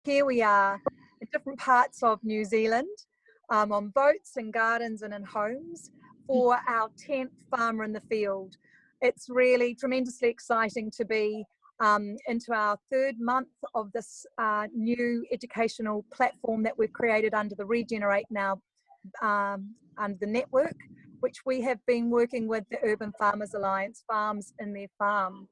here we are in different parts of New Zealand, on boats and gardens and in homes for our 10th Farmer in the Field. It's really tremendously exciting to be into our 3rd month of this new educational platform that we've created under the Regenerate Now under the network, which we have been working with the Urban Farmers Alliance, farmers in their farms.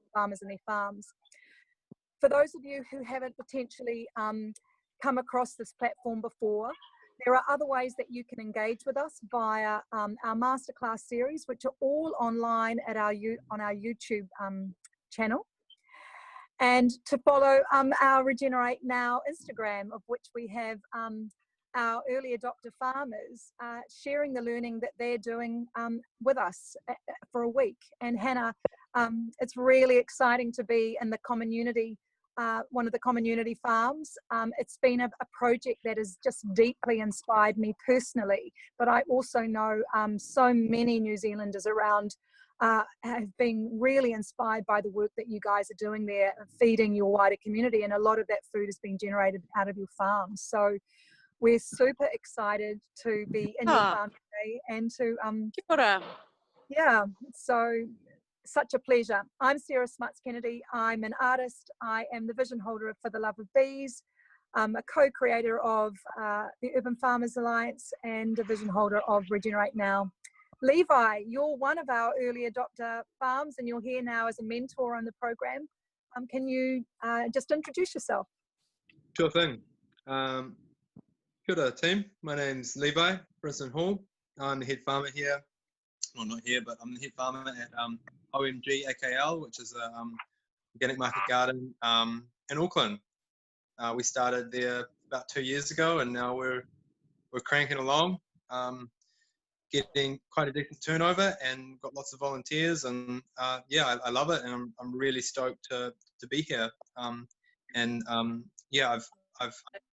For those of you who haven't potentially come across this platform before, there are other ways that you can engage with us via our masterclass series, which are all online at on our YouTube channel, and to follow our Regenerate Now Instagram, of which we have our early adopter farmers sharing the learning that they're doing with us for a week. And Hannah, it's really exciting to be in the Common Unity, one of the Common Unity farms. It's been a project that has just deeply inspired me personally, but I also know so many New Zealanders around have been really inspired by the work that you guys are doing there, feeding your wider community, and a lot of that food has been generated out of your farms. So we're super excited to be in your farm today and to Kia ora. Yeah, so such a pleasure. I'm Sarah Smuts-Kennedy. I'm an artist. I am the vision holder For the Love of Bees. I'm a co-creator of the Urban Farmers Alliance and a vision holder of Regenerate Now. Levi, you're one of our early adopter farms and you're here now as a mentor on the program. Can you just introduce yourself? Sure thing. Kia ora team, my name's Levi Brinsdon-Hall. I'm the head farmer here. Well, not here, but I'm the head farmer at OMG AKL, which is a organic market garden in Auckland. We started there about 2 years ago, and now we're cranking along, getting quite a decent turnover, and got lots of volunteers. And yeah, I love it, and I'm really stoked to be here. Yeah,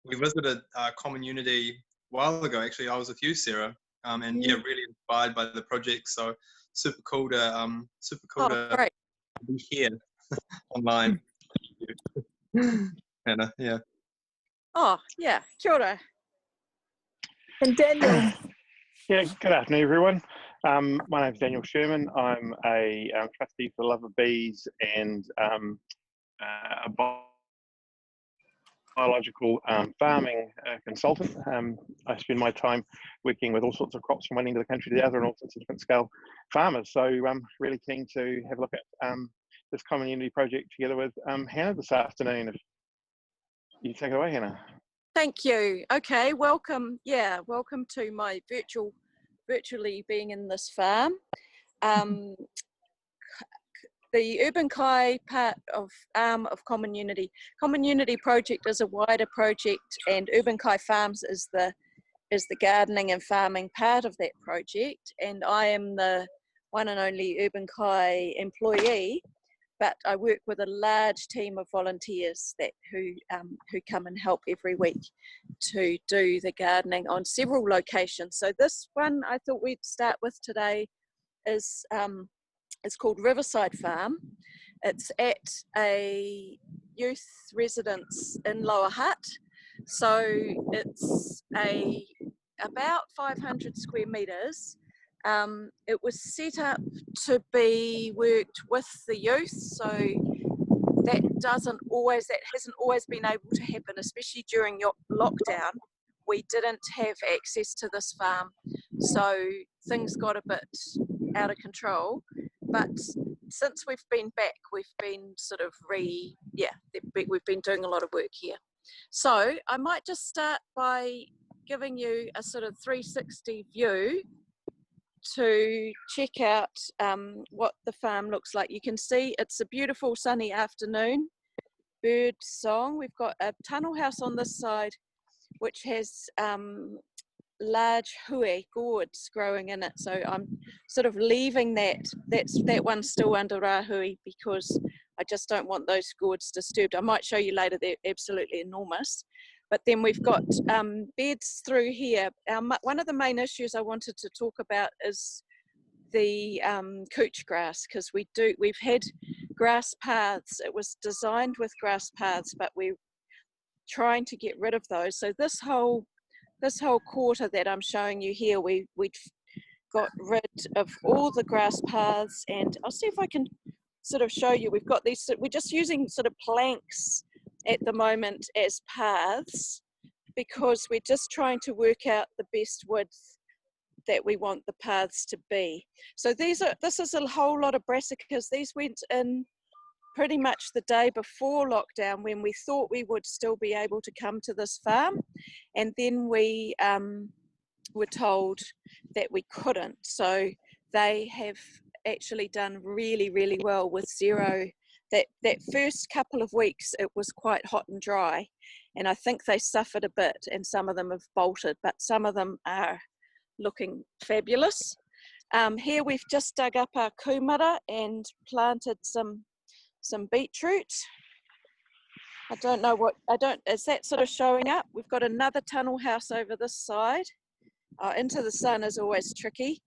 we visited Common Unity a while ago. Actually, I was with you, Sarah, and yeah, really inspired by the project. So super cool to Great. be here online. Hannah, yeah. Oh, yeah. Kia ora. And Daniel. Yeah, good afternoon, everyone. My name is Daniel Sherman. I'm a trustee for Love of Bees and a biological farming consultant. I spend my time working with all sorts of crops from one end of the country to the other and all sorts of different scale farmers. So I'm really keen to have a look at this Common Unity project together with Hannah this afternoon. If you take it away, Hannah. Thank you. Okay, welcome. Yeah, welcome to my virtually being in this farm. The Urban Kai part of Common Unity. Common Unity Project is a wider project, and Urban Kai Farms is the gardening and farming part of that project. And I am the one and only Urban Kai employee, but I work with a large team of volunteers who come and help every week to do the gardening on several locations. So this one I thought we'd start with today is it's called Riverside Farm. It's at a youth residence in Lower Hutt. So it's about 500 square metres. It was set up to be worked with the youth, so that hasn't always been able to happen, especially during lockdown. We didn't have access to this farm, so things got a bit out of control. But since we've been back, we've been sort of we've been doing a lot of work here. So I might just start by giving you a sort of 360 view to check out what the farm looks like. You can see it's a beautiful sunny afternoon, bird song. We've got a tunnel house on this side, which has large hui gourds growing in it. So I'm sort of leaving that one's still under rahui because I just don't want those gourds disturbed. I might show you later, they're absolutely enormous. But then we've got beds through here. One of the main issues I wanted to talk about is the couch grass, because we've had grass paths. It was designed with grass paths, but we trying to get rid of those. So this whole quarter that I'm showing you here, we got rid of all the grass paths, and I'll see if I can sort of show you. We've got these, we're just using sort of planks at the moment as paths, because we're just trying to work out the best width that we want the paths to be. So this is a whole lot of brassicas. These went in pretty much the day before lockdown, when we thought we would still be able to come to this farm, and then we were told that we couldn't. So they have actually done really, really well with zero. That first couple of weeks it was quite hot and dry, and I think they suffered a bit, and some of them have bolted, but some of them are looking fabulous. Here we've just dug up our kumara and planted some beetroot. I don't know what, is that sort of showing up? We've got another tunnel house over this side. Into the sun is always tricky,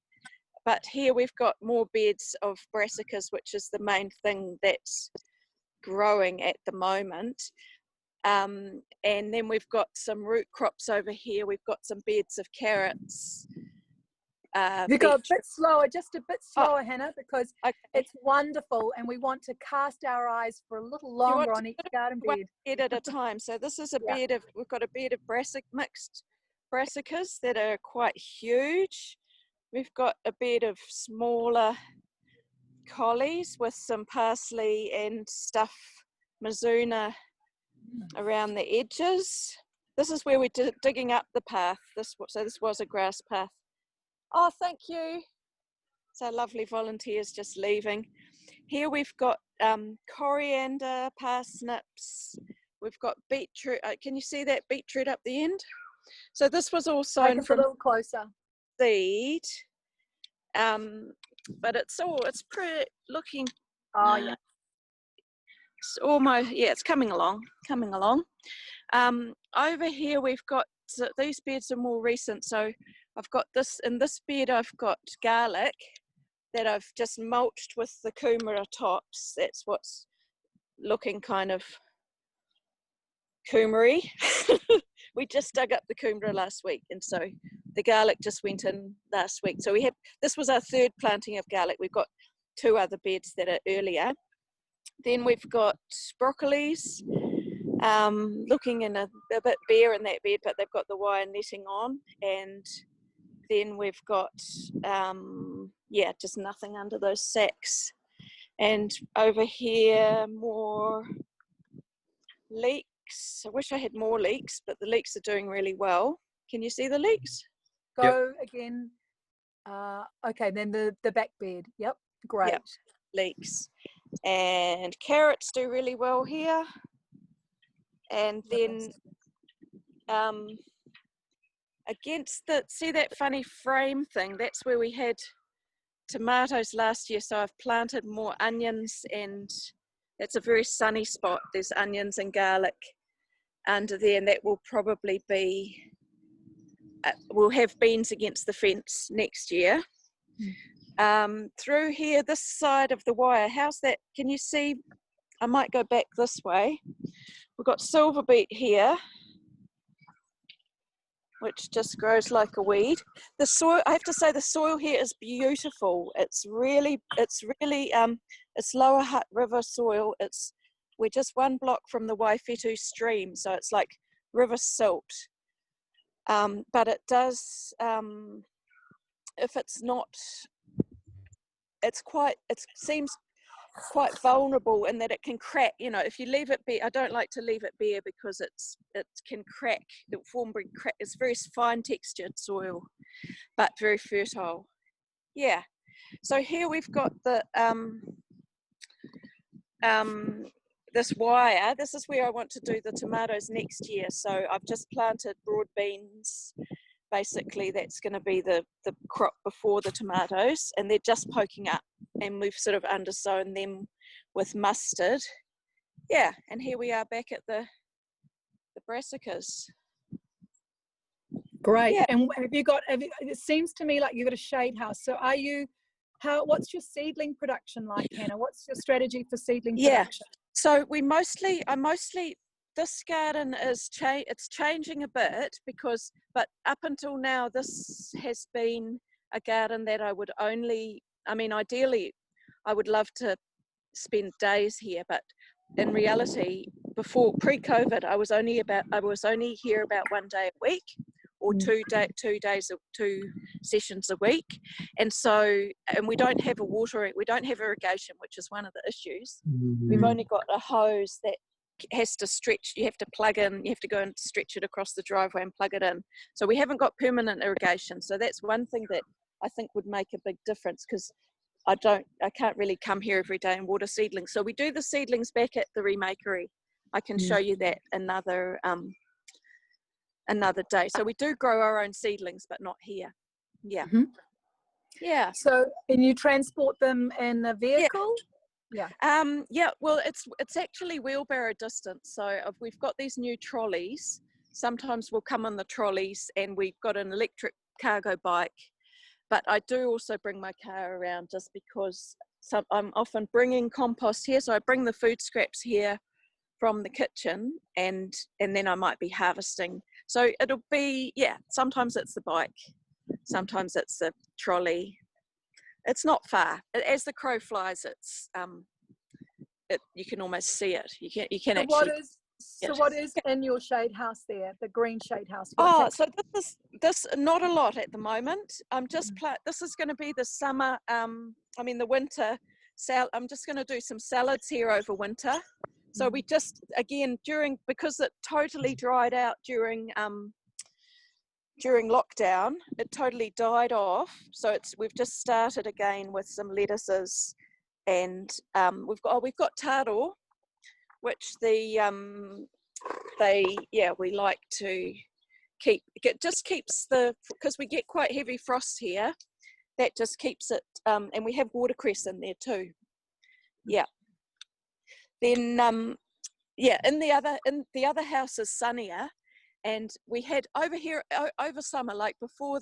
but here we've got more beds of brassicas, which is the main thing that's growing at the moment. And then we've got some root crops over here. We've got some beds of carrots. You go a bit slower, just a bit slower, Hannah, because it's wonderful, and we want to cast our eyes for a little longer on each garden bed. One bed at a time. So this is a bed of, we've got a bed of mixed brassicas that are quite huge. We've got a bed of smaller collies with some parsley and stuff, mizuna around the edges. This is where we're digging up the path. So this was a grass path. Oh, thank you. So lovely volunteers just leaving. Here we've got coriander, parsnips. We've got beetroot. Can you see that beetroot up the end? So this was all sown from a little closer. Seed. But it's pretty looking. Oh yeah. It's almost, it's coming along. Over here we've got, these beds are more recent. So I've got this, in this bed I've got garlic that I've just mulched with the kumara tops. That's what's looking kind of kumary. We just dug up the kumara last week, and so the garlic just went in last week. So this was our third planting of garlic. We've got 2 other beds that are earlier. Then we've got broccolis, looking in a bit bare in that bed, but they've got the wire netting on. And then we've got, just nothing under those sacks. And over here, more leeks. I wish I had more leeks, but the leeks are doing really well. Can you see the leeks? Go again. Okay, then the back bed. Yep, great. Yep. Leeks. And carrots do really well here. And then against see that funny frame thing, that's where we had tomatoes last year. So I've planted more onions, and that's a very sunny spot. There's onions and garlic under there, and that will probably be, we'll have beans against the fence next year. Through here, this side of the wire house, can you see? I might go back this way. We've got silver beet here, which just grows like a weed. The soil, I have to say, the soil here is beautiful. It's Lower Hutt River soil. We're just 1 block from the Waifetu stream, so it's like river silt. But it does, if it's not, it seems quite vulnerable in that it can crack. You know, if you leave it bare, I don't like to leave it bare because it can crack. It will form big crack. It's very fine textured soil, but very fertile. Yeah. So here we've got the this wire. This is where I want to do the tomatoes next year. So I've just planted broad beans. Basically, that's going to be the crop before the tomatoes, and they're just poking up, and we've sort of undersown them with mustard. Yeah, and here we are back at the brassicas. Great. Yeah. And it seems to me like you've got a shade house. So what's your seedling production like, Hannah? What's your strategy for seedling production? So I mostly this garden is it's changing a bit but up until now, this has been a garden that I would only, I mean, ideally, I would love to spend days here, but in reality, before pre-COVID, I was only here about 1 day a week, or 2 sessions a week, and we don't have irrigation, which is one of the issues. We've only got a hose that has to stretch. You have to plug in. You have to go and stretch it across the driveway and plug it in. So we haven't got permanent irrigation. So that's one thing that I think would make a big difference, because I can't really come here every day and water seedlings. So we do the seedlings back at the remakery. I can show you that another day. So we do grow our own seedlings, but not here. Yeah. Yeah. So, and you transport them in a vehicle? Yeah. Well, it's actually wheelbarrow distance. So we've got these new trolleys. Sometimes we'll come on the trolleys, and we've got an electric cargo bike. But I do also bring my car around, just because I'm often bringing compost here. So I bring the food scraps here from the kitchen, and then I might be harvesting. So it'll be, sometimes it's the bike, sometimes it's the trolley. It's not far. As the crow flies, it's you can almost see it. You can actually. What is in your shade house there? The green shade house. So this not a lot at the moment. I'm just this is going to be the summer. The winter. I'm just going to do some salads here over winter. So we just, again, because it totally dried out during lockdown, it totally died off. So we've just started again with some lettuces, and we've got taro, which we like to keep. It just keeps because we get quite heavy frost here. That just keeps it, and we have watercress in there too. Yeah. Then in the other house is sunnier, and we had over here over summer, like before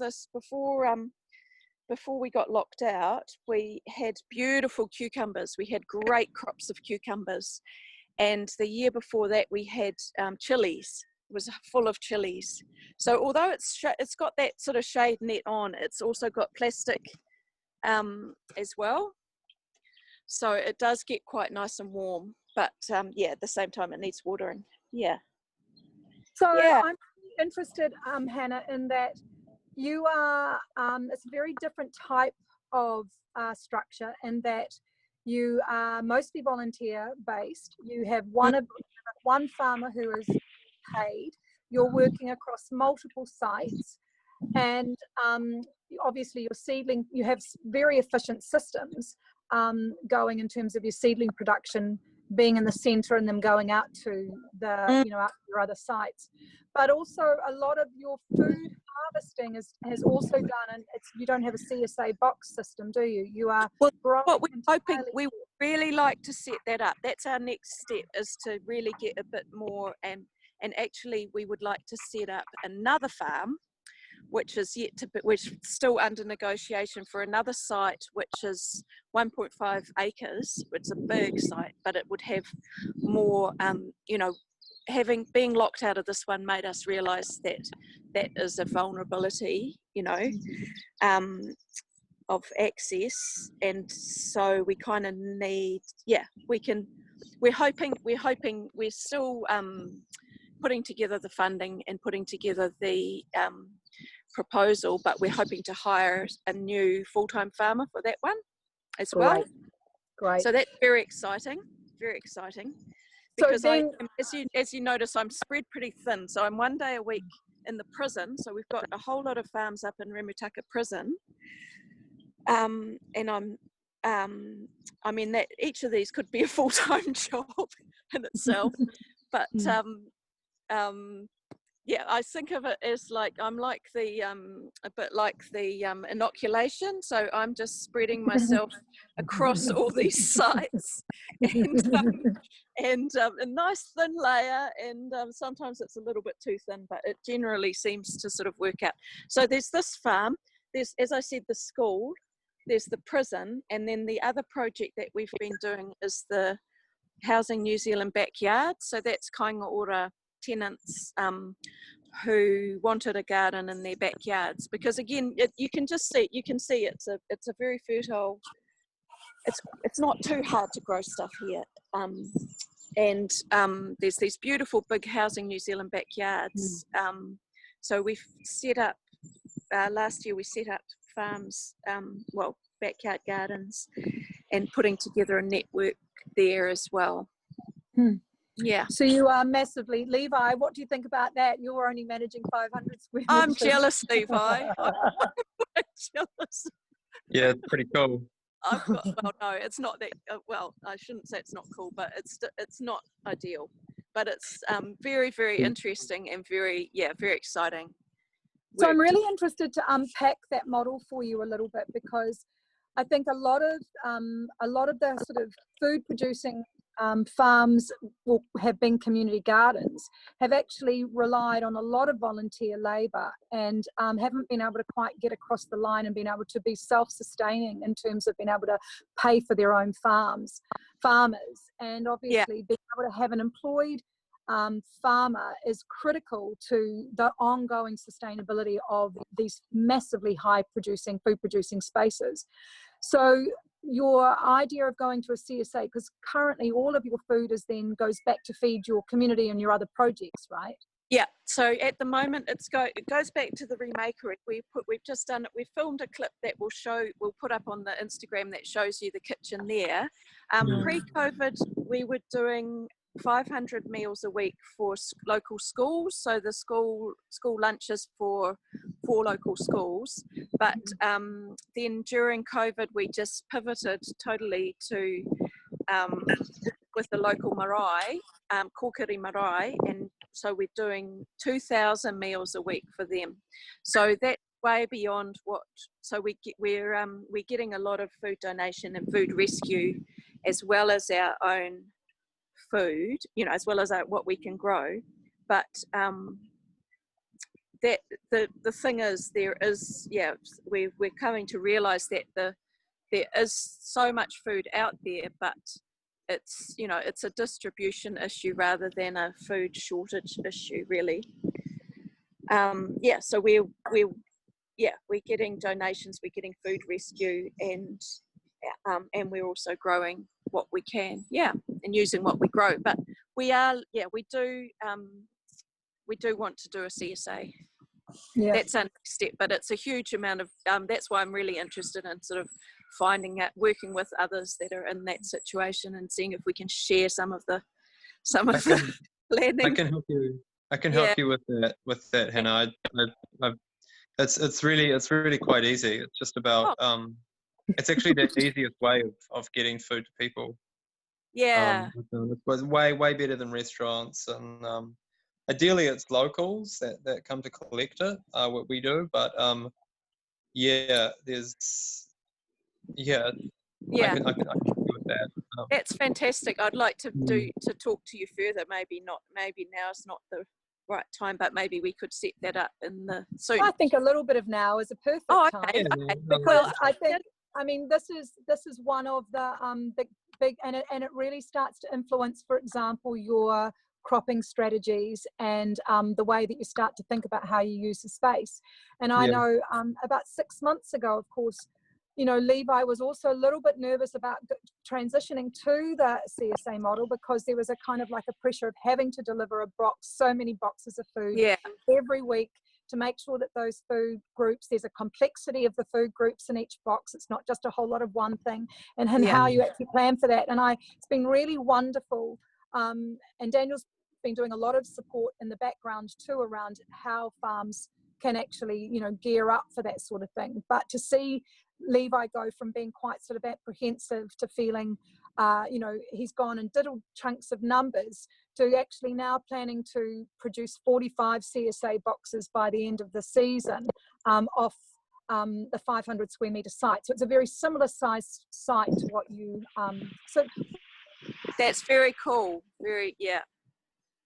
we got locked out, we had beautiful cucumbers. We had great crops of cucumbers, and the year before that we had chilies. It was full of chilies. So although it's got that sort of shade net on, it's also got plastic as well. So it does get quite nice and warm, but at the same time it needs watering. Yeah. So I'm interested, Hannah, in that you are, it's a very different type of structure, in that you are mostly volunteer based. You have one farmer who is paid. You're working across multiple sites, and obviously you have very efficient systems going in terms of your seedling production being in the centre and them going out to the out to your other sites. But also a lot of your food harvesting has also done, and you don't have a CSA box system, do you? You are growing. What we're hoping, we really like to set that up. That's our next step, is to really get a bit more, and actually we would like to set up another farm, which is we're still under negotiation for another site, which is 1.5 acres. It's a big site, but it would have more, being locked out of this one made us realise that is a vulnerability, of access. And so we kind of need, we're still putting together the funding and putting together the proposal, but we're hoping to hire a new full-time farmer for that one as well. Great. So that's very exciting, because as you notice, I'm spread pretty thin. So I'm 1 day a week in the prison. So we've got a whole lot of farms up in Remutaka prison, and that each of these could be a full-time job in itself, but I think of it as like I'm like the a bit like the inoculation. So I'm just spreading myself across all these sites, and a nice thin layer. And sometimes it's a little bit too thin, but it generally seems to sort of work out. So there's this farm. There's, as I said, the school. There's the prison, and then the other project that we've been doing is the Housing New Zealand Backyard. So that's kainga ora tenants who wanted a garden in their backyards, because again, you can see it's a very fertile. It's not too hard to grow stuff here, and there's these beautiful big Housing New Zealand backyards. So we've set up last year. We set up farms, backyard gardens, and putting together a network there as well. Yeah. So you are massively, Levi, what do you think about that? You're only managing 500 square meters. I'm jealous, Levi. I'm jealous. Yeah, it's pretty cool. I've got, well, no, it's not that, well, I shouldn't say it's not cool, but it's not ideal. But it's very, very interesting and very exciting. So I'm really interested to unpack that model for you a little bit, because I think a lot of the sort of food producing farms have been community gardens, have actually relied on a lot of volunteer labour, and haven't been able to quite get across the line and been able to be self-sustaining in terms of being able to pay for their own farmers. And obviously being able to have an employed farmer is critical to the ongoing sustainability of these massively high food producing spaces. So your idea of going to a CSA, because currently all of your food goes back to feed your community and your other projects, right? Yeah, so at the moment it goes back to the remaker. We've just done it. We filmed a clip that we'll put up on the Instagram that shows you the kitchen there. Pre-COVID, we were doing 500 meals a week for local schools, so the school lunches for local schools. But then during COVID, we just pivoted totally to with the local marae, Kōkiri marae, and so we're doing 2,000 meals a week for them. So that's way beyond what. So we're getting a lot of food donation and food rescue, as well as our own food, as well as what we can grow. But that the thing is, we're coming to realize that there is so much food out there, but it's it's a distribution issue rather than a food shortage issue, really. So we're getting donations, we're getting food rescue, and we're also growing what we can, and using what we grow. But we do want to do a CSA. That's a next step, but it's a huge amount of that's why I'm really interested in sort of working with others that are in that situation and seeing if we can share some of the planning. I can help you with that, Hannah. It's really quite easy. It's just about it's actually the easiest way of getting food to people. It was way better than restaurants, and ideally it's locals that come to collect it, what we do, but I can help you with that. That's fantastic. I'd like to talk to you further. Maybe now is not the right time, but maybe we could set that up in the soon. I think a little bit of now is a perfect time, because I think, this is one of the big, and it really starts to influence, for example, your cropping strategies and the way that you start to think about how you use the space. And I know about 6 months ago, of course, Levi was also a little bit nervous about transitioning to the CSA model, because there was a kind of like a pressure of having to deliver so many boxes of food every week, to make sure that those food groups, there's a complexity of the food groups in each box. It's not just a whole lot of one thing, and how you actually plan for that. And it's been really wonderful. And Daniel's been doing a lot of support in the background too, around how farms can actually, gear up for that sort of thing. But to see Levi go from being quite sort of apprehensive to feeling, he's gone and diddled chunks of numbers, to actually now planning to produce 45 CSA boxes by the end of the season off the 500 square metre site. So it's a very similar size site to what you... So that's very cool.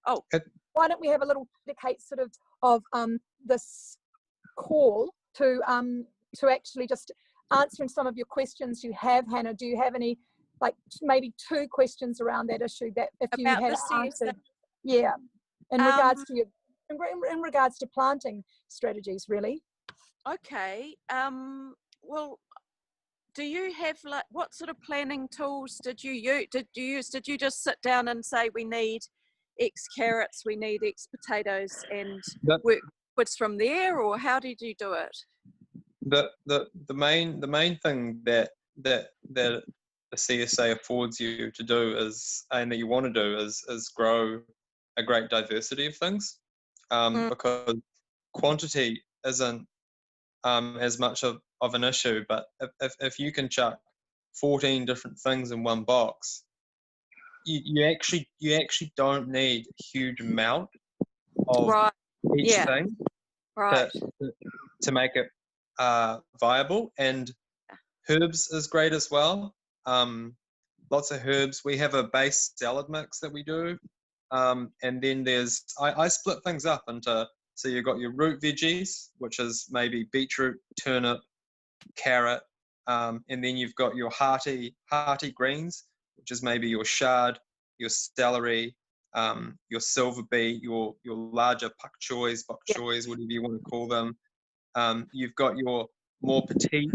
Oh, why don't we have a little indicate sort of this call to actually just answering some of your questions you have, Hannah. Do you have any like maybe 2 questions around that issue that if you About had the CSA. answered, yeah, in regards to your, in regards to planting strategies, really. Okay. Well, do you have, like, what sort of planning tools did you use? Did you just sit down and say, we need X carrots, we need X potatoes, and work backwards from there, or how did you do it? The main thing that the CSA affords you to do is, and that you want to do, is grow a great diversity of things, because quantity isn't as much of an issue. But if you can chuck 14 different things in one box, you actually don't need a huge amount of each thing to make it viable. And herbs is great as well. Lots of herbs. We have a base salad mix that we do, and then there's I split things up into, so you've got your root veggies, which is maybe beetroot, turnip, carrot, and then you've got your hearty greens, which is maybe your chard, your celery, your silver beet, your larger pak choys, whatever you want to call them. You've got your more petite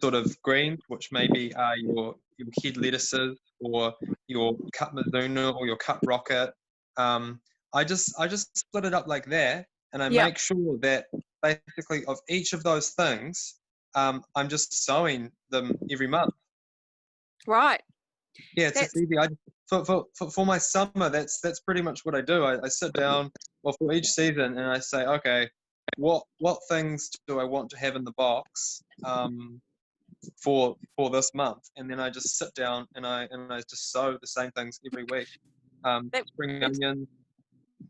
sort of greens, which maybe are your head lettuces or your cut mizuna or your cut rocket. I just split it up like that, and I make sure that basically of each of those things, I'm just sowing them every month. Right. Yeah, it's easy. For my summer, that's pretty much what I do. I sit down, well, for each season, and I say, okay, what things do I want to have in the box for this month, and then I just sit down and I just sow the same things every week. Spring onions.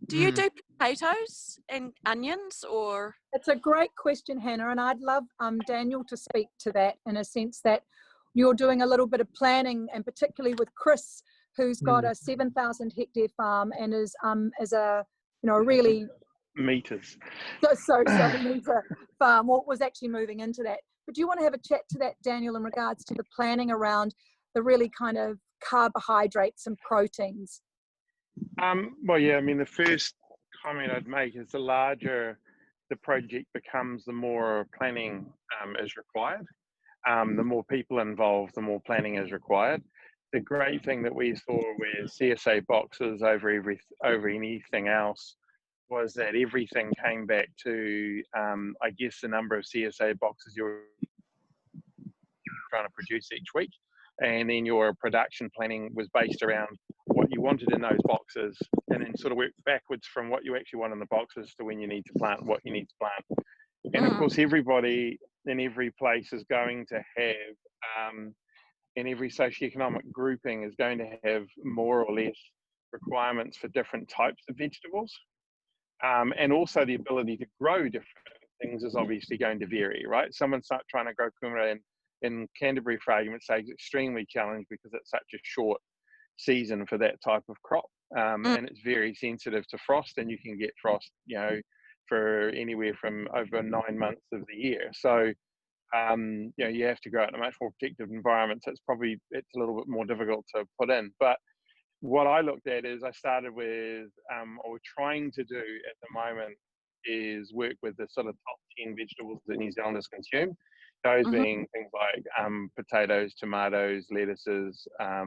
Do you do potatoes and onions, or? It's a great question, Hannah, and I'd love Daniel to speak to that, in a sense that you're doing a little bit of planning, and particularly with Chris, who's got a 7,000 hectare farm and is a really meters. So meter farm. What was actually moving into that? But do you want to have a chat to that, Daniel, in regards to the planning around the really kind of carbohydrates and proteins? Well, yeah, I mean, the first comment I'd make is the larger the project becomes, the more planning is required. The more people involved, the more planning is required. The great thing that we saw with CSA boxes over anything else was that everything came back to, I guess, the number of CSA boxes you're trying to produce each week. And then your production planning was based around what you wanted in those boxes, and then sort of work backwards from what you actually want in the boxes to when you need to plant what you need to plant. And of course, everybody in every place is going to have, in every socioeconomic grouping is going to have more or less requirements for different types of vegetables. And also the ability to grow different things is obviously going to vary, right? Someone start trying to grow kumara in Canterbury, for argument's sake, is extremely challenged because it's such a short season for that type of crop. And it's very sensitive to frost, and you can get frost, for anywhere from over 9 months of the year. So, you have to grow it in a much more protective environment. So it's a little bit more difficult to put in. But what I looked at is I started with, or we're trying to do at the moment, is work with the sort of top 10 vegetables that New Zealanders consume. Those being things like potatoes, tomatoes, lettuces, I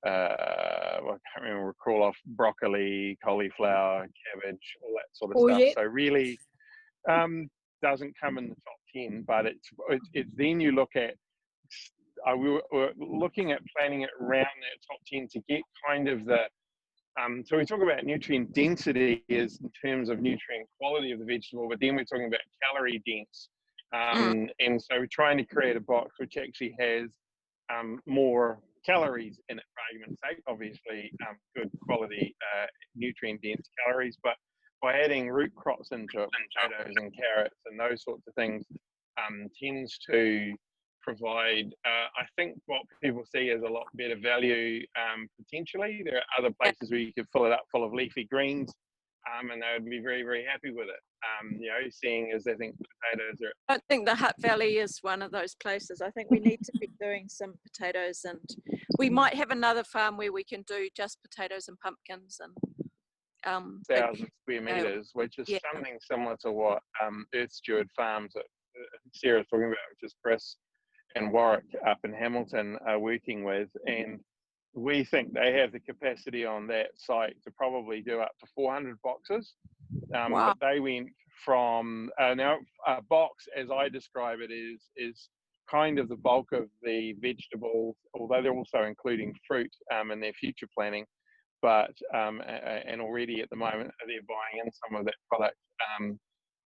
can't remember, recall off broccoli, cauliflower, cabbage, all that sort of stuff. So really doesn't come in the top 10, but it's then you look at, we're looking at planning it around that top 10 to get kind of the, so we talk about nutrient density is in terms of nutrient quality of the vegetable, but then we're talking about calorie dense. And so we're trying to create a box which actually has more calories in it, for argument's sake, obviously good quality nutrient dense calories, but by adding root crops into it, potatoes and carrots and those sorts of things, tends to provide, I think, what people see as a lot better value potentially. There are other places where you could fill it up full of leafy greens, and they would be very, very happy with it. You know, seeing as they think potatoes are. I don't think the Hutt Valley is one of those places. I think we need to be doing some potatoes, and we might have another farm where we can do just potatoes and pumpkins and 1,000 square meters, which is something similar to what Earth Steward Farms that Sarah's talking about, which is Chris and Warwick up in Hamilton are working with, and we think they have the capacity on that site to probably do up to 400 boxes. Wow. But they went from now a box, as I describe it, is kind of the bulk of the vegetables, although they're also including fruit in their future planning. But and already at the moment they're buying in some of that product.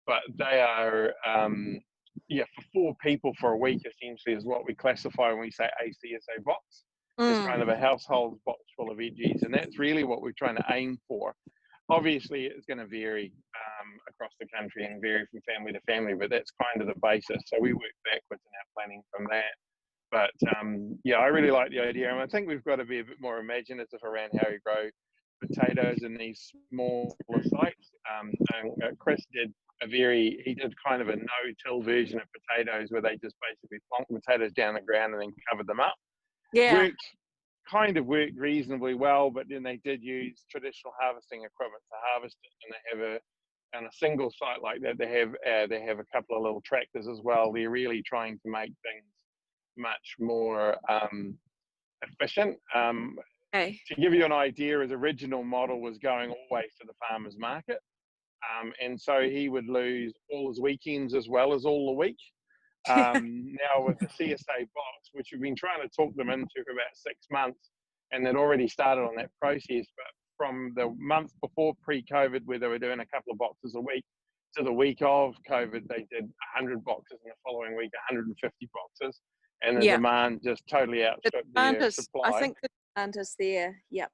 But they are for 4 people for a week essentially is what we classify when we say a CSA box. It's kind of a household box full of veggies, and that's really what we're trying to aim for. Obviously, it's going to vary across the country and vary from family to family, but that's kind of the basis. So we work backwards in our planning from that. But I really like the idea, and I think we've got to be a bit more imaginative around how we grow potatoes in these smaller sites. Chris did he did kind of a no-till version of potatoes where they just basically plonked potatoes down the ground and then covered them up. Yeah. Worked reasonably well, but then they did use traditional harvesting equipment to harvest it, and they have on a single site like that, they have a couple of little tractors as well. They're really trying to make things much more efficient. To give you an idea, his original model was going always to the farmer's market, and so he would lose all his weekends as well as all the week. Now with the CSA box, which we've been trying to talk them into for about 6 months, and they'd already started on that process, but from the month before pre-COVID, where they were doing a couple of boxes a week, to the week of COVID, they did 100 boxes, and the following week 150 boxes, and the demand just totally outstripped their supply. I think the demand is there. Yep.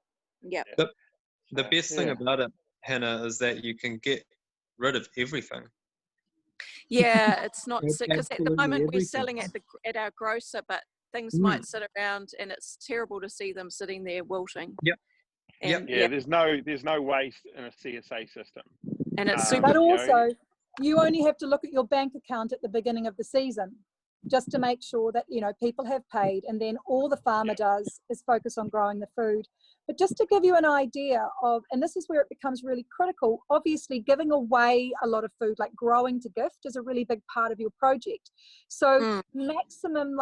The best thing about it, Hannah, is that you can get rid of everything. Yeah, it's not because at the moment we're selling at our grocer, but things might sit around, and it's terrible to see them sitting there wilting. There's no waste in a CSA system, and it's super. But also, you only have to look at your bank account at the beginning of the season, just to make sure that people have paid, and then all the farmer does is focus on growing the food. But just to give you an idea of, and this is where it becomes really critical, obviously giving away a lot of food, like growing to gift, is a really big part of your project. So maximum,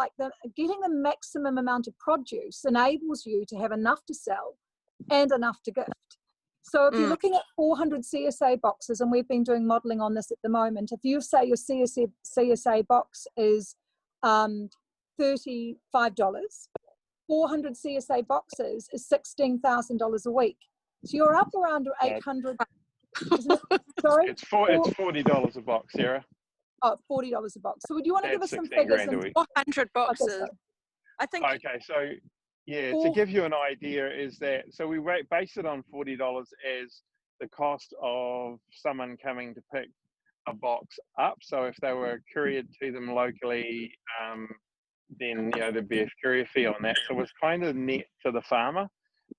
getting the maximum amount of produce enables you to have enough to sell and enough to gift. So if you're looking at 400 CSA boxes, and we've been doing modelling on this at the moment, if you say your CSA box is $35, 400 CSA boxes is $16,000 a week. So you're up around 800. Sorry? It's $40 a box, Sarah. Oh, $40 a box. So would you want to give us some figures? 400 boxes. I think. Okay, so to give you an idea is that, so we base it on $40 as the cost of someone coming to pick a box up. So if they were couriered to them locally, then there'd be a courier fee on that. So it was kind of net to the farmer.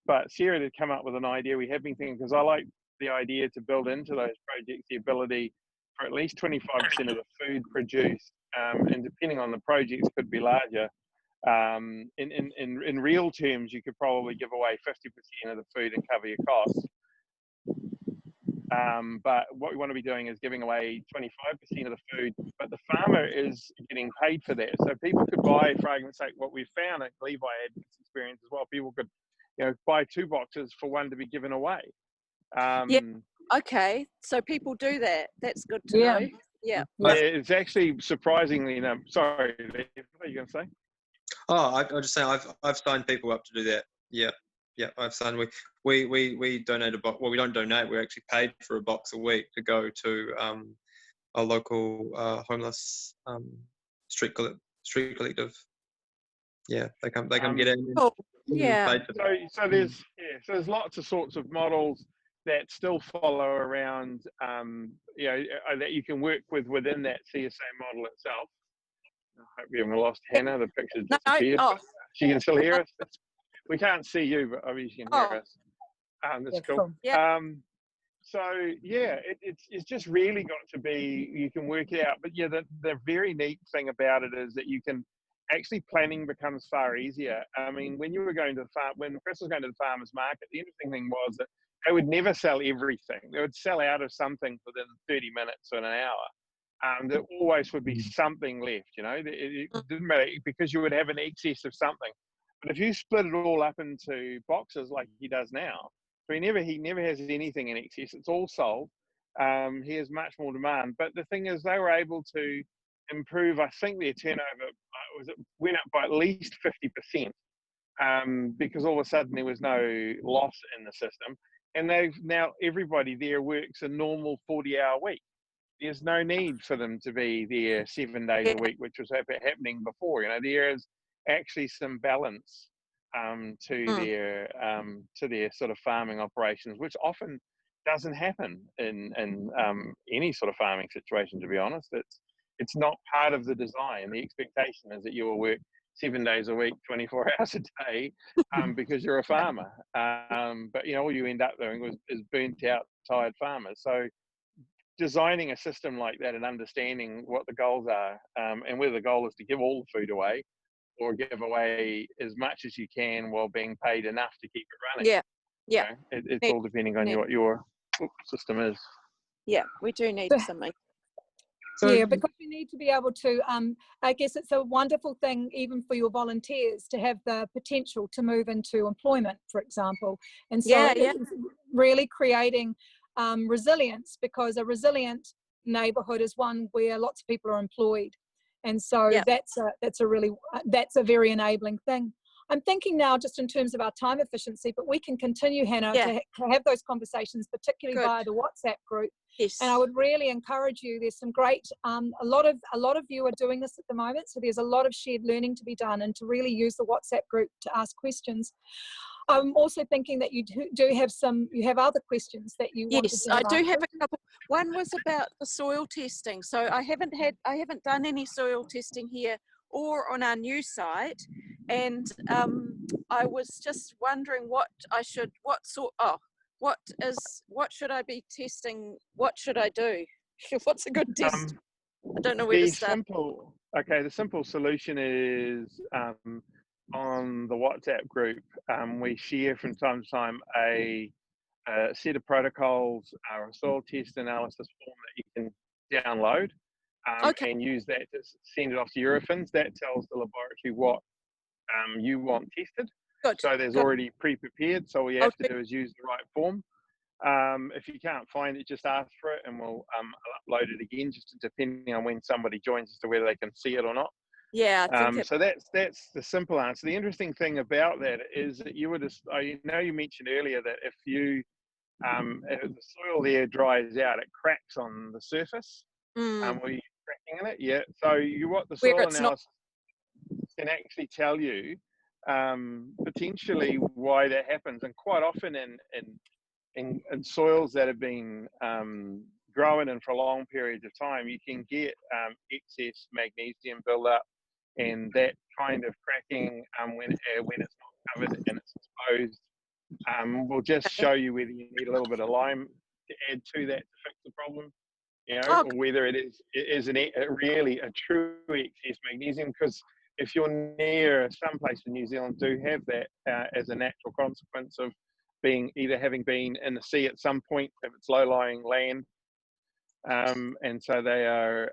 But Sarah did come up with an idea we have been thinking, because I like the idea to build into those projects the ability for at least 25% of the food produced, and depending on the projects could be larger. In real terms, you could probably give away 50% of the food and cover your costs. But what we want to be doing is giving away 25% of the food, but the farmer is getting paid for that. So people could buy, for argument's sake, what we found at Levi had this experience as well. People could, buy 2 boxes for one to be given away. Okay. So people do that. That's good to know. Yeah. It's actually surprisingly, sorry, what are you going to say? Oh, I just say I've signed people up to do that. Yeah, I've signed. We donate a box. Well, we don't donate. We're actually paid for a box a week to go to a local homeless street collective. Yeah, they come get in. Oh, yeah. So there's lots of sorts of models that still follow around. That you can work within that CSA model itself. I hope we haven't lost Hannah. The picture disappeared. She can still hear us. We can't see you, but obviously you can hear us. That's cool. Yeah. So yeah, it's just really got to be, you can work it out. But yeah, the very neat thing about it is that you can actually, planning becomes far easier. I mean, when you were going to the farm, when Chris was going to the farmer's market, the interesting thing was that they would never sell everything. They would sell out of something within 30 minutes or an hour. There always would be something left, you know. It didn't matter, because you would have an excess of something. But if you split it all up into boxes like he does now, so he never has anything in excess. It's all sold. He has much more demand. But the thing is, they were able to improve, I think their turnover went up by at least 50%, because all of a sudden there was no loss in the system. And now everybody there works a normal 40-hour week. There's no need for them to be there 7 days a week, which was happening before. You know, there is actually some balance to their sort of farming operations, which often doesn't happen in any sort of farming situation, to be honest. It's not part of the design. The expectation is that you will work 7 days a week, 24 hours a day, because you're a farmer. But you know, all you end up doing is burnt out, tired farmers. So designing a system like that and understanding what the goals are, and whether the goal is to give all the food away or give what as much as you can while being paid enough to keep it running. Yeah, yeah. You know, it's all depending on what your system is. Yeah, we do need something. So, yeah, because you need to be able to, I guess it's a wonderful thing even for your volunteers to have the potential to move into employment, for example. And so it's really creating resilience, because a resilient neighbourhood is one where lots of people are employed. And so that's a very enabling thing. I'm thinking now just in terms of our time efficiency, but we can continue, Hannah, to have those conversations, particularly via the WhatsApp group. Yes. And I would really encourage you. There's some great, a lot of you are doing this at the moment, so there's a lot of shared learning to be done, and to really use the WhatsApp group to ask questions. I'm also thinking that you have other questions that you want to. Yes, I do have a couple. One was about the soil testing. So I haven't done any soil testing here or on our new site, and I was just wondering what should I be testing? What should I do? What's a good test? I don't know where to start. The simple solution is on the WhatsApp group. We share from time to time a set of protocols, a soil test analysis form that you can download, and use that to send it off to Eurofins. That tells the laboratory what you want tested. Good. So there's already pre-prepared. So all you have to do is use the right form. If you can't find it, just ask for it, and we'll upload it again, just depending on when somebody joins as to whether they can see it or not. Yeah. So that's the simple answer. The interesting thing about that is that you mentioned earlier that if the soil there dries out, it cracks on the surface. Were you cracking in it? Yeah. So what the soil analysis can actually tell you potentially why that happens, and quite often in soils that have been growing in for long periods of time, you can get excess magnesium buildup, and that kind of cracking when it's not covered and it's exposed will just show you whether you need a little bit of lime to add to that to fix the problem, you know, or whether it is really a true excess magnesium. Because if you're near some place in New Zealand do have that as a natural consequence of having been in the sea at some point, if it's low-lying land, and so they are.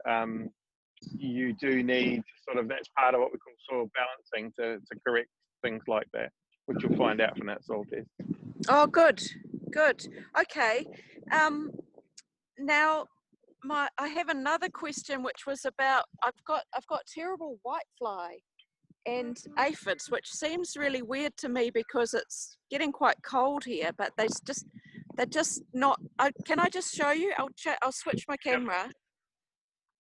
You do need that's part of what we call soil balancing to correct things like that, which you'll find out from that soil test. Oh, good. Okay. Now, I have another question, which was about I've got terrible whitefly and aphids, which seems really weird to me because it's getting quite cold here, but they're just not. Can I just show you? I'll switch my camera.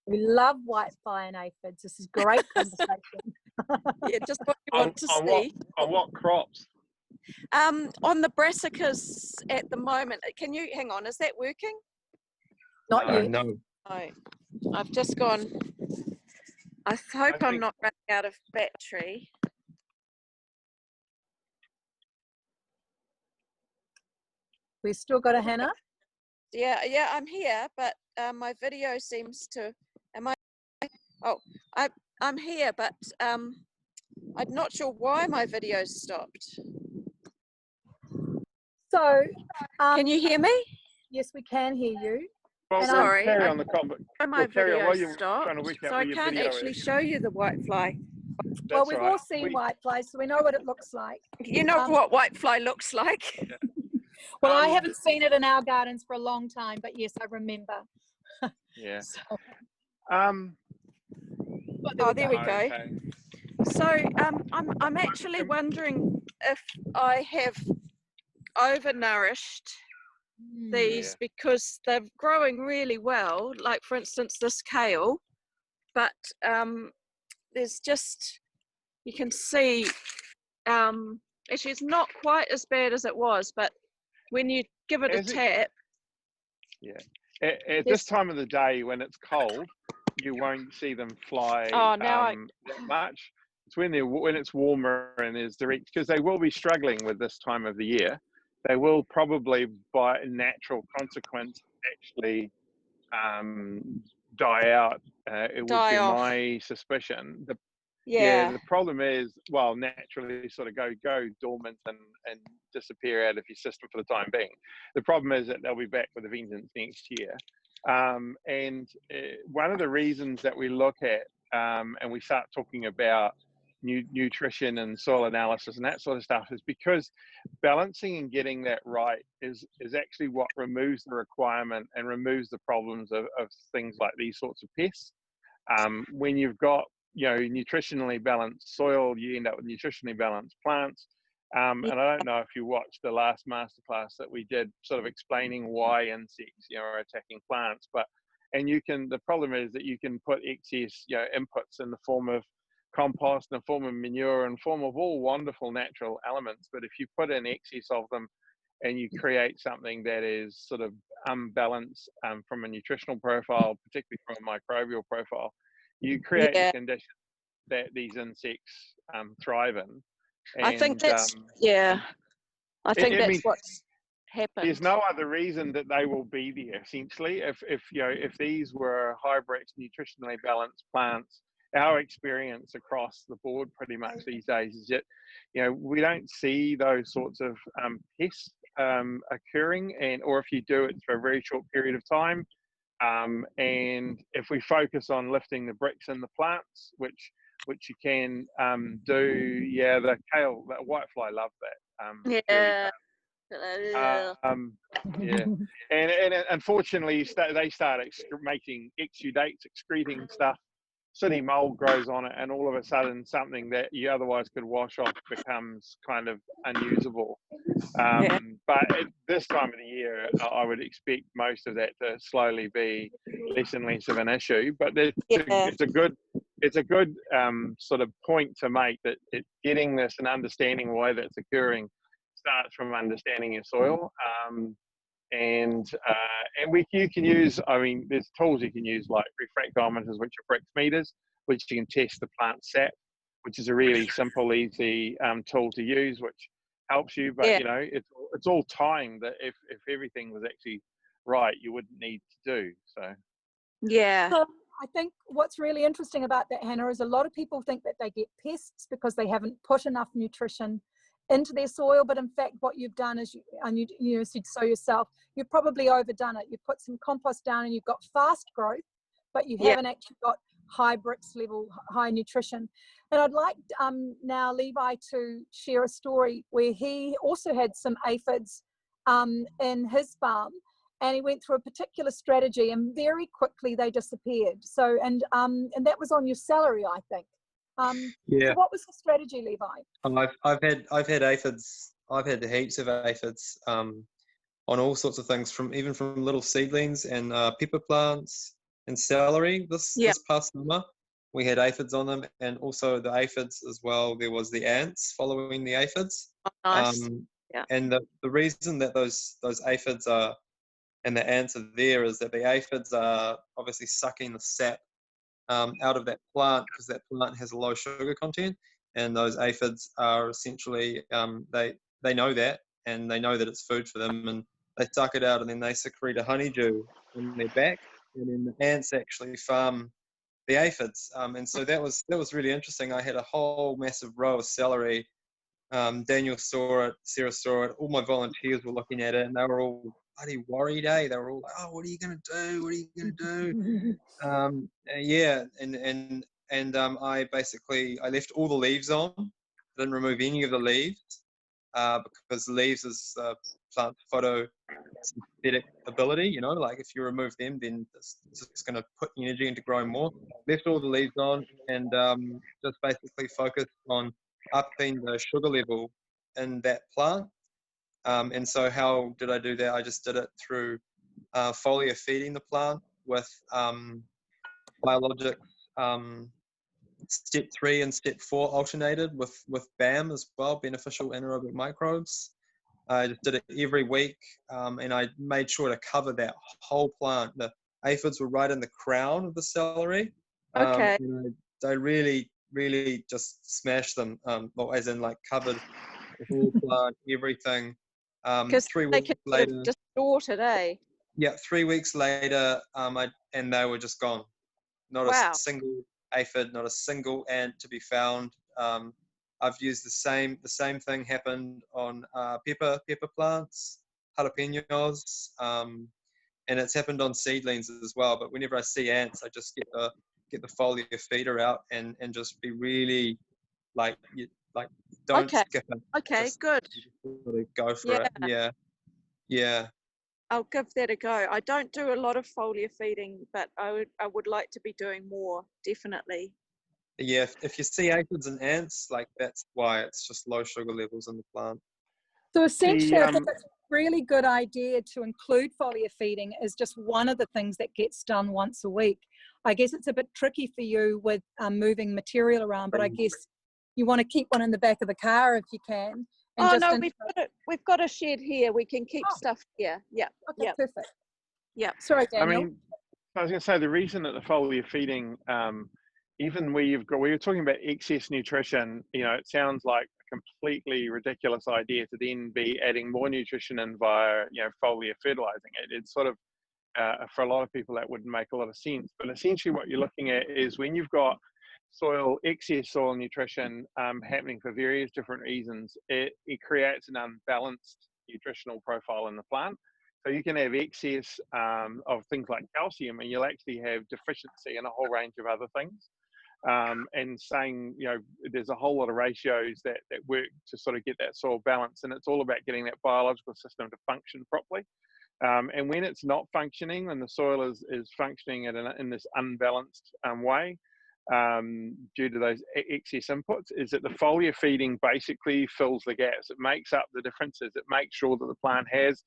We love whitefly and aphids. This is great conversation. Yeah, just what you want to see. On what crops? On the brassicas at the moment. Can you hang on? Is that working? Not yet. No. Oh, I've just gone. I hope I'm not running out of battery. We've still got a Hannah. Yeah, I'm here, but my video seems to. Am I? Oh, I'm here, but I'm not sure why my video stopped. So, Can you hear me? yes, we can hear you. Well, And Sorry, carry on the comment. my Carry on video while you're stopped, trying to work out so where I your can't video actually is. show you the Whitefly. well, That's we've all right. all seen Whitefly, so we know what it looks like. You know what Whitefly looks like? Well, I haven't seen it in our gardens for a long time, but yes, I remember. Yeah. So, Oh, there we go. Okay. So I'm actually wondering if I have overnourished these because they're growing really well. Like for instance, this kale, but there's just, you can see, actually it's not quite as bad as it was, but when you give it a tap. Yeah. At this time of the day when it's cold, you won't see them fly that much. It's when it's warmer and there's direct, because they will be struggling with this time of the year. They will probably, by natural consequence, actually die out. It would be my suspicion. The problem is, well, naturally sort of go dormant and disappear out of your system for the time being. The problem is that they'll be back with a vengeance next year. And one of the reasons that we look at and we start talking about nutrition and soil analysis and that sort of stuff is because balancing and getting that right is actually what removes the requirement and removes the problems of things like these sorts of pests. When you've got nutritionally balanced soil, you end up with nutritionally balanced plants. And I don't know if you watched the last masterclass that we did, sort of explaining why insects, are attacking plants. The problem is that you can put excess, inputs in the form of compost, in the form of manure, in the form of all wonderful natural elements. But if you put in excess of them and you create something that is sort of unbalanced from a nutritional profile, particularly from a microbial profile, you create the conditions that these insects thrive in. And, I think that's I think that's what's happened. There's no other reason that they will be there. Essentially, if these were hybrid, nutritionally balanced plants, our experience across the board pretty much these days is that we don't see those sorts of pests occurring, or if you do, it's for a very short period of time. And if we focus on lifting the bricks in the plants, which you can do, the kale, the whitefly love that. And unfortunately, they start making exudates, excreting stuff. Sooty mold grows on it, and all of a sudden, something that you otherwise could wash off becomes kind of unusable. But at this time of the year, I would expect most of that to slowly be less and less of an issue. But it's a good sort of point to make, that getting this and understanding why that's occurring starts from understanding your soil. And you can use, there's tools you can use like refractometers, which are Brix meters, which you can test the plant sap, which is a really simple, easy tool to use, which helps you. But it's all time that if everything was actually right, you wouldn't need to do so. So I think what's really interesting about that, Hannah, is a lot of people think that they get pests because they haven't put enough nutrition into their soil, but in fact what you've done is you said so yourself, you've probably overdone it. You've put some compost down and you've got fast growth, but you haven't actually got high Brix level, high nutrition. And I'd like now Levi to share a story where he also had some aphids in his farm, and he went through a particular strategy and very quickly they disappeared. So and that was on your celery, I think. So what was the strategy, Levi? I've had aphids. I've had heaps of aphids on all sorts of things, even from little seedlings and pepper plants and celery. This past summer, we had aphids on them, and also the aphids as well. There was the ants following the aphids. Nice. And the reason that those aphids are and the ants are there is that the aphids are obviously sucking the sap out of that plant, because that plant has a low sugar content, and those aphids are essentially they know that, and they know that it's food for them, and they suck it out and then they secrete a honeydew in their back, and then the ants actually farm the aphids. And so that was really interesting. I had a whole massive row of celery. Daniel saw it, Sarah saw it, all my volunteers were looking at it, and they were all bloody worried, eh? They were all like, "Oh, what are you going to do? What are you going to do?" Yeah, and I left all the leaves on. I didn't remove any of the leaves because the leaves is plant photosynthetic ability. You know, like if you remove them, then it's just going to put energy into growing more. Left all the leaves on and just basically focused on upping the sugar level in that plant. And so how did I do that? I just did it through foliar feeding the plant with biologics. Step 3 and step 4 alternated with BAM as well, beneficial anaerobic microbes. I just did it every week, and I made sure to cover that whole plant. The aphids were right in the crown of the celery. Okay. And I really, really just smashed them, as in like covered the whole plant, everything. Because 3 they weeks can later, sort of distort it, eh? yeah, 3 weeks later, and they were just gone. Not Wow. a single aphid, not a single ant to be found. I've used the same thing happened on pepper plants, jalapenos, and it's happened on seedlings as well. But whenever I see ants, I just get the foliar feeder out and just be really don't Okay. skip it. Okay, Just good. really go for it. Yeah. I'll give that a go. I don't do a lot of foliar feeding, but I would like to be doing more, definitely. Yeah, if you see aphids and ants, like that's why it's just low sugar levels in the plant. So essentially, I think it's a really good idea to include foliar feeding as just one of the things that gets done once a week. I guess it's a bit tricky for you with moving material around, but I guess you want to keep one in the back of the car if you can. And Oh no, we've got a shed here. We can keep stuff here. Yeah. Okay, yeah. perfect. Yeah. Sorry, Daniel. I mean, I was going to say the reason that the foliar feeding, even where you're talking about excess nutrition, you know, it sounds like a completely ridiculous idea to then be adding more nutrition in via, you know, foliar fertilizing it. It's sort of, for a lot of people, that wouldn't make a lot of sense. But essentially what you're looking at is when you've got excess soil nutrition happening for various different reasons, it creates an unbalanced nutritional profile in the plant. So you can have excess of things like calcium, and you'll actually have deficiency in a whole range of other things. And saying, you know, there's a whole lot of ratios that work to sort of get that soil balance, and it's all about getting that biological system to function properly. And when it's not functioning, and the soil is functioning in this unbalanced way, due to those excess inputs, is that the foliar feeding basically fills the gaps. It makes up the differences. It makes sure that the plant has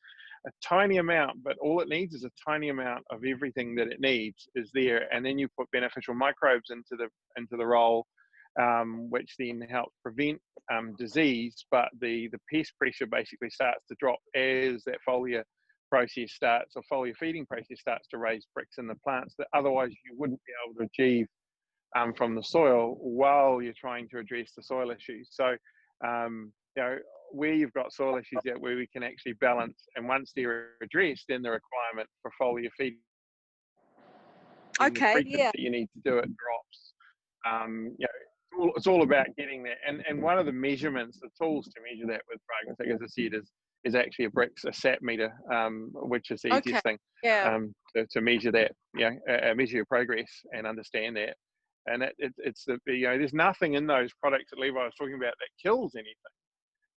a tiny amount, but all it needs is a tiny amount of everything that it needs is there, and then you put beneficial microbes into the role, which then helps prevent disease. But the pest pressure basically starts to drop as that foliar process starts, or foliar feeding process starts to raise bricks in the plants that otherwise you wouldn't be able to achieve from the soil while you're trying to address the soil issues. So, you know, where you've got soil issues that where we can actually balance, and once they're addressed, then the requirement for foliar feeding, the frequency you need to do it drops. You know, it's all about getting there. And one of the measurements, the tools to measure that with, I think, as I said, is actually a sat meter, which is the easiest thing to measure that, you know, measure your progress and understand that. And it's the, you know, there's nothing in those products that Levi was talking about that kills anything.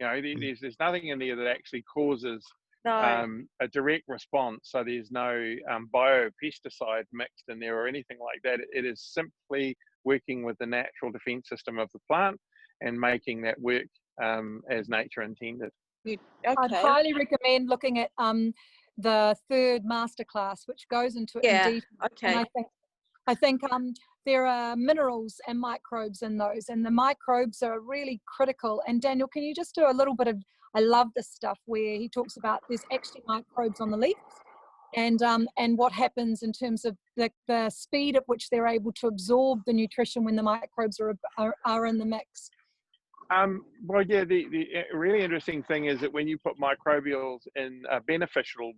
You know, there's nothing in there that actually causes a direct response. So there's no biopesticide mixed in there or anything like that. It is simply working with the natural defense system of the plant and making that work as nature intended. I'd highly recommend looking at the third masterclass, which goes into it in detail. And I think there are minerals and microbes in those, and the microbes are really critical. And Daniel, can you just do a little bit of, I love this stuff where he talks about there's actually microbes on the leaves, and what happens in terms of the speed at which they're able to absorb the nutrition when the microbes are in the mix. Well, yeah, the really interesting thing is that when you put microbials in beneficial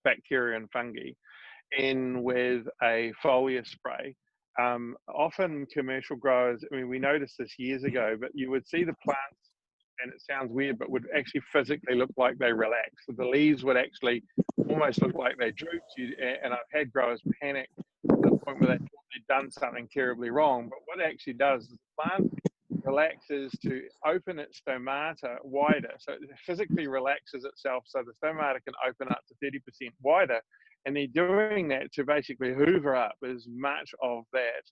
bacteria and fungi in with a foliar spray, often commercial growers, I mean, we noticed this years ago, but you would see the plants, and it sounds weird, but would actually physically look like they relaxed. So the leaves would actually almost look like they drooped. And I've had growers panic to the point where they thought they'd done something terribly wrong. But what it actually does is the plant relaxes to open its stomata wider. So it physically relaxes itself so the stomata can open up to 30% wider. And they're doing that to basically hoover up as much of that,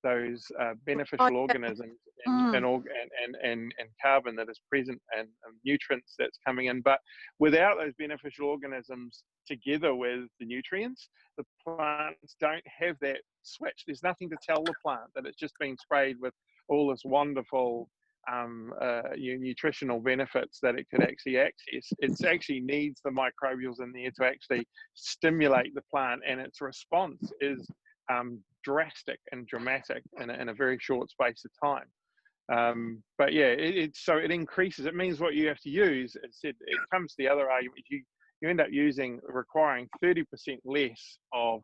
those beneficial organisms and carbon that is present and nutrients that's coming in. But without those beneficial organisms together with the nutrients, the plants don't have that switch. There's nothing to tell the plant that it's just been sprayed with all this wonderful nutritional benefits that it could actually access. It actually needs the microbials in there to actually stimulate the plant, and its response is drastic and dramatic in a very short space of time. But yeah, so it increases. It means what you have to use. It comes to the other argument. You end up requiring 30% less of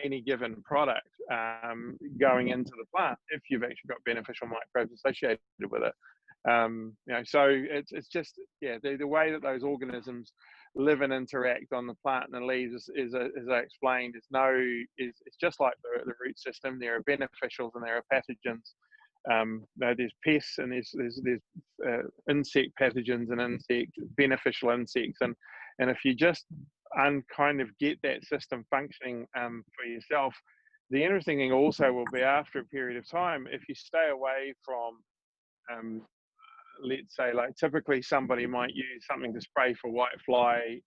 any given product going into the plant if you've actually got beneficial microbes associated with it. So it's just, yeah, the way that those organisms live and interact on the plant and the leaves is as I explained, it's just like the root system. There are beneficials and there are pathogens. There's pests and there's insect pathogens and beneficial insects, and if you just kind of get that system functioning for yourself, the interesting thing also will be after a period of time, if you stay away from let's say, like typically somebody might use something to spray for whitefly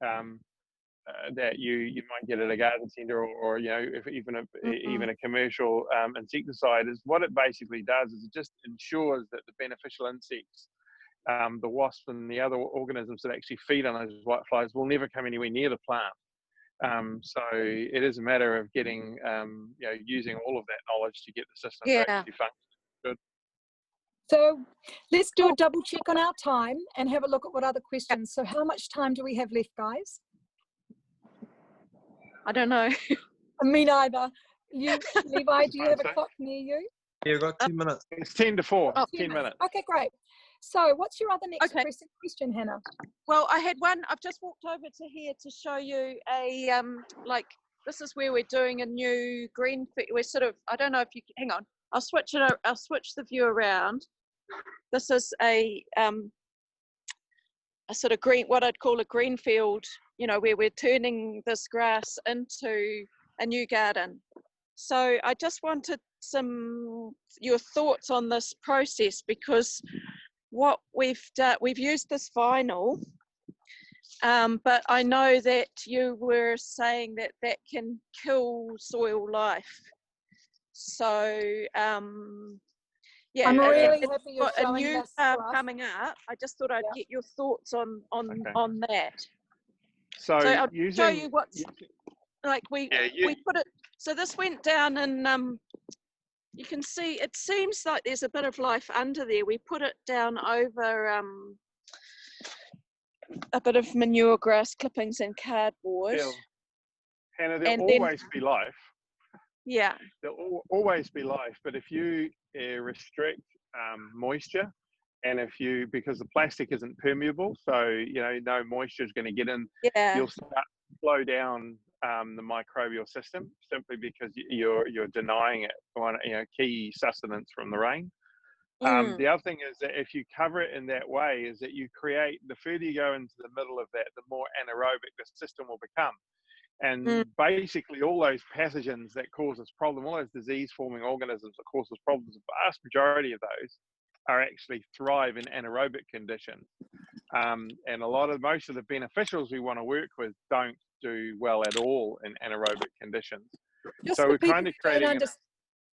that you might get at a garden centre, or if even a commercial insecticide, is what it basically does is it just ensures that the beneficial insects, the wasps and the other organisms that actually feed on those whiteflies, will never come anywhere near the plant. So it is a matter of getting using all of that knowledge to get the system to actually function good. So let's do a double check on our time and have a look at what other questions. So how much time do we have left, guys? I don't know. Me neither. You, Levi, do you have a clock near you? Yeah, we've got 2 minutes. It's 10 to 4. Oh, 10 minutes. Okay, great. So what's your other next question, Hannah? Well, I had one. I've just walked over to here to show you a this is where we're doing a new green. We're sort of, I don't know if you hang on. I'll switch the view around. This is a sort of green, what I'd call a green field, where we're turning this grass into a new garden. So I just wanted your thoughts on this process, because what we've used this vinyl, but I know that you were saying that can kill soil life. So yeah, I'm really happy you're got a showing new this to us. coming up. I just thought I'd get your thoughts on that. So I'll show you what's like. We put it. So this went down, and you can see it seems like there's a bit of life under there. We put it down over a bit of manure, grass clippings, and cardboard. Hannah, there'll always be life. Yeah. There'll always be life, but if you restrict moisture, and because the plastic isn't permeable, so no moisture is going to get in, you'll start to slow down the microbial system, simply because you're denying it one key sustenance from the rain. The other thing is that if you cover it in that way, is that you create, the further you go into the middle of that, the more anaerobic the system will become. And basically all those pathogens that cause us problem, all those disease-forming organisms that cause us problems, the vast majority of those are actually thrive in anaerobic conditions. And most of the beneficials we want to work with don't do well at all in anaerobic conditions. So we're kind of creating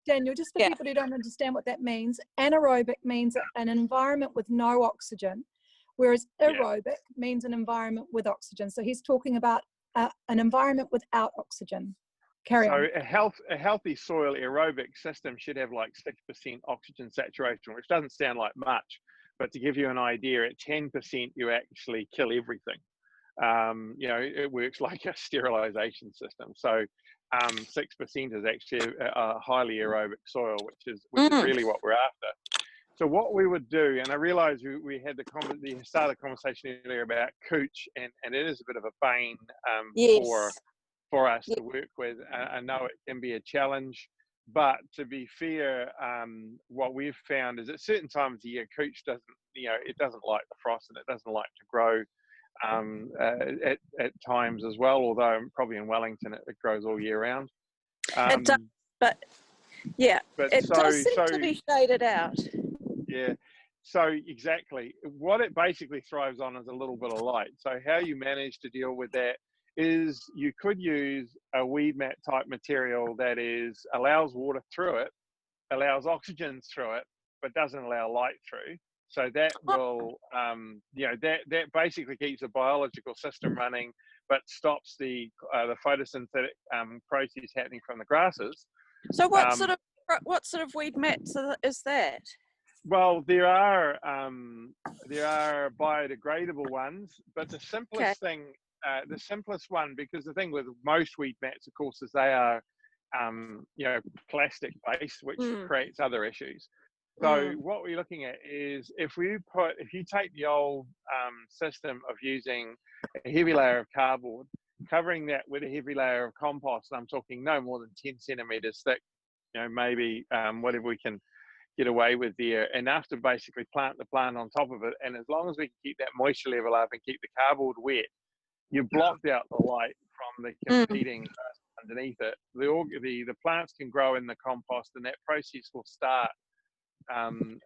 Daniel, just for people who don't understand what that means, anaerobic means an environment with no oxygen, whereas aerobic means an environment with oxygen. So he's talking about an environment without oxygen. Carry on. So a healthy soil aerobic system should have like 6% oxygen saturation, which doesn't sound like much, But to give you an idea, at 10%, you actually kill everything. You know, it works like a sterilization system. So 6% is actually a highly aerobic soil, which is really what we're after. So what we would do, and I realized we had the start of the conversation earlier about cooch, and it is a bit of a bane for us to work with. I know it can be a challenge, but to be fair, what we've found is at certain times of the year, cooch doesn't, you know, it doesn't like the frost and it doesn't like to grow at times as well, although probably in Wellington it grows all year round. It does, but yeah, it does seem to be shaded out. Yeah, so exactly. What it basically thrives on is a little bit of light. So how you manage to deal with that is you could use a weed mat type material that allows water through it, allows oxygen through it, but doesn't allow light through. So that will, you know, that basically keeps the biological system running, but stops the photosynthetic process happening from the grasses. So what sort of weed mats is that? Well, there are biodegradable ones, but the simplest thing, the simplest one, because the thing with most weed mats, of course, is they are, you know, plastic based, which creates other issues. So what we're looking at is if you take the old system of using a heavy layer of cardboard, covering that with a heavy layer of compost, and I'm talking no more than 10 centimeters thick, you know, maybe whatever we can get away with there, enough to basically plant the plant on top of it. And as long as we can keep that moisture level up and keep the cardboard wet, you blocked out the light from the competing underneath it. The plants can grow in the compost, and that process will start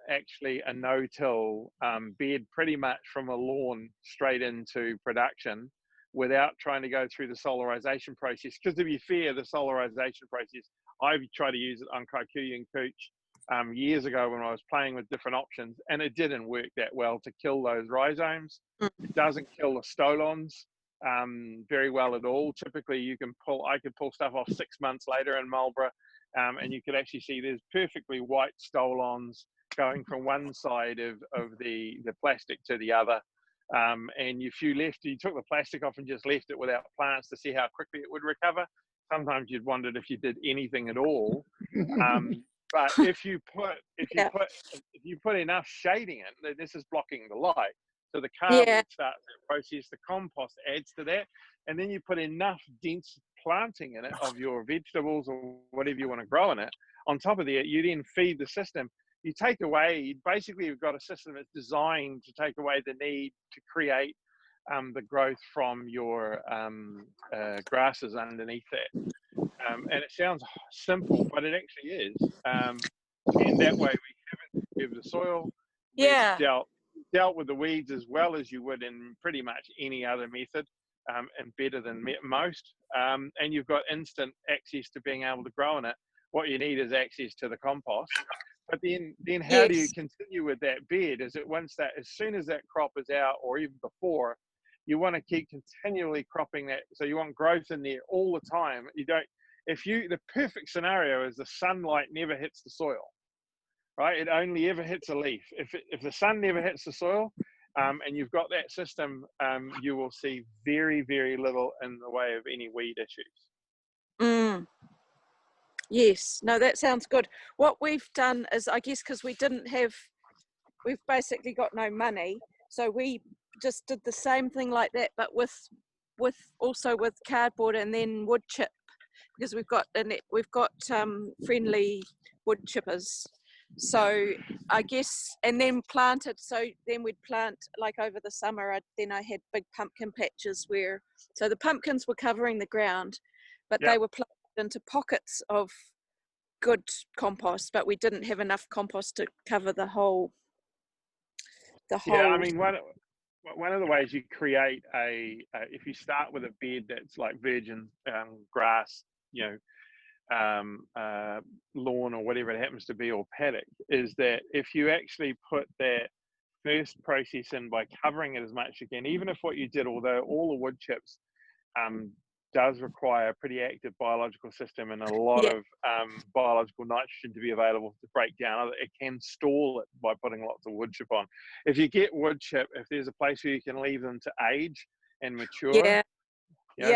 actually a no-till bed pretty much from a lawn straight into production without trying to go through the solarization process. Because to be fair, the solarization process, I've tried to use it on kikuyu and cooch years ago when I was playing with different options, and it didn't work that well to kill those rhizomes. It doesn't kill the stolons very well at all. Typically, I could pull stuff off 6 months later in Marlborough, and you could actually see there's perfectly white stolons going from one side of the plastic to the other. And if you took the plastic off and just left it without plants to see how quickly it would recover, sometimes you'd wondered if you did anything at all. But if you put enough shading in, this is blocking the light. So the cardboard starts that process, the compost adds to that, and then you put enough dense planting in it of your vegetables or whatever you want to grow in it. On top of that, you then feed the system. You've got a system that's designed to take away the need to create the growth from your grasses underneath that. And it sounds simple, but it actually is. And that way we haven't the soil. We've dealt with the weeds as well as you would in pretty much any other method, and better than most. And you've got instant access to being able to grow in it. What you need is access to the compost. But then how do you continue with that bed? As soon as that crop is out, or even before, you want to keep continually cropping that. So you want growth in there all the time. The perfect scenario is the sunlight never hits the soil, right? It only ever hits a leaf. If the sun never hits the soil, and you've got that system, you will see very, very little in the way of any weed issues. Yes, no, that sounds good. What we've done is, I guess, because we've basically got no money, so we just did the same thing like that, but with cardboard and then wood chip, because we've got friendly wood chippers. So I guess, and then planted. So then we'd plant, like over the summer. I had big pumpkin patches so the pumpkins were covering the ground, but they were planted into pockets of good compost, but we didn't have enough compost to cover the whole. Yeah, I mean, one of the ways you create if you start with a bed that's like virgin grass, you know, lawn or whatever it happens to be, or paddock, is that if you actually put that first process in by covering it as much as you can, even if what you did, although all the wood chips does require a pretty active biological system and a lot of biological nitrogen to be available to break down. It can stall it by putting lots of wood chip on. If you get wood chip, if there's a place where you can leave them to age and mature,